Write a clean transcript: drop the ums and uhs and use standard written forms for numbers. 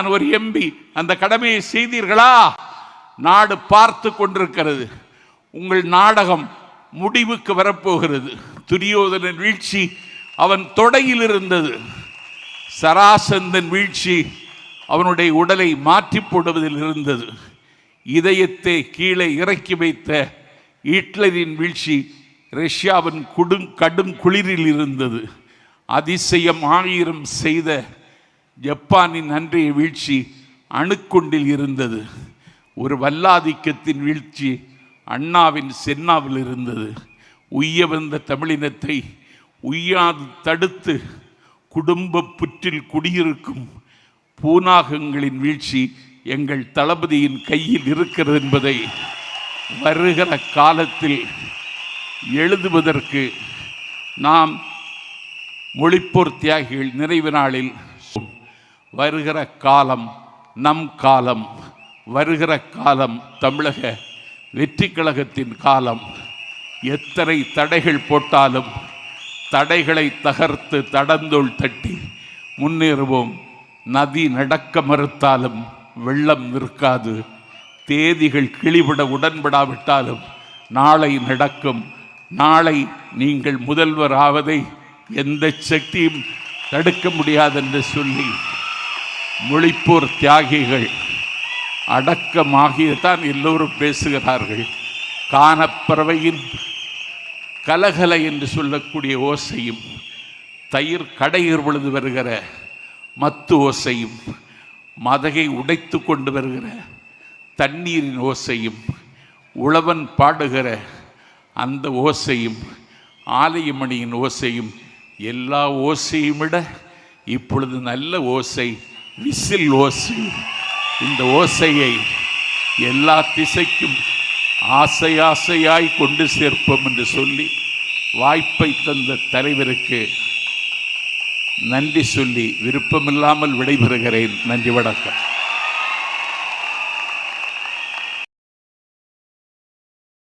ஒரு எம்பி அந்த கடமையை செய்தீர்களா? நாடு பார்த்து கொண்டிருக்கிறது. உங்கள் நாடகம் முடிவுக்கு வரப்போகிறது. துரியோதனன் வீழ்ச்சி அவன் தொடையில் இருந்தது. சராசந்தன் வீழ்ச்சி அவனுடைய உடலை மாற்றி போடுவதில் இருந்தது. இதயத்தை கீழே இறக்கி வைத்த ஹிட்லரின் வீழ்ச்சி ரஷ்யாவின் கடும் குளிரில் இருந்தது. அதிசயம் 1000 செய்த ஜப்பானின் அன்றைய வீழ்ச்சி அணுக்குண்டில் இருந்தது. ஒரு வல்லாதிக்கத்தின் வீழ்ச்சி அண்ணாவின் சென்னாவில் இருந்தது. உய்ய வந்த தமிழினத்தை உய்யாது தடுத்து குடும்ப புற்றில் குடியிருக்கும் பூனாகங்களின் வீழ்ச்சி எங்கள் தளபதியின் கையில் இருக்கிறது என்பதை வருகிற காலத்தில் எழுதுவதற்கு நாம் மொழிப்போர் தியாகிகள் நிறைவு நாளில் வருகிற காலம் நம் காலம், வருகிற காலம் தமிழக வெற்றி கழகத்தின் காலம். எத்தனை தடைகள் போட்டாலும் தடைகளை தகர்த்து தடந்தோள் தட்டி முன்னேறுவோம். நதி நடக்க மறுத்தாலும் வெள்ளம் நிற்காது. தேதிகள் கிளிவிட உடன்படாவிட்டாலும் நாளை நடக்கும். நாளை நீங்கள் முதல்வர் ஆவதை எந்த சக்தியும் தடுக்க முடியாதென்று சொல்லி மொழிப்போர் தியாகிகள் அடக்கமாகியதான் எல்லோரும் பேசுகிறார்கள். கானப்பறவையின் கலகலை என்று சொல்லக்கூடிய ஓசையும், தயிர் கடையிற் பொழுது வருகிற மத்து ஓசையும், மதகை உடைத்து கொண்டு வருகிற தண்ணீரின் ஓசையும், உழவன் பாடுகிற அந்த ஓசையும், ஆலயமணியின் ஓசையும், எல்லா ஓசையும் விட இப்பொழுது நல்ல ஓசை விசில் ஓசை. இந்த ஓசையை எல்லா திசைக்கும் ஆசை ஆசையாய் கொண்டு சேர்ப்போம் என்று சொல்லி வாய்ப்பை தந்த தலைவருக்கு நன்றி சொல்லி விருப்பமில்லாமல் விடைபெறுகிறேன். நன்றி, வணக்கம்.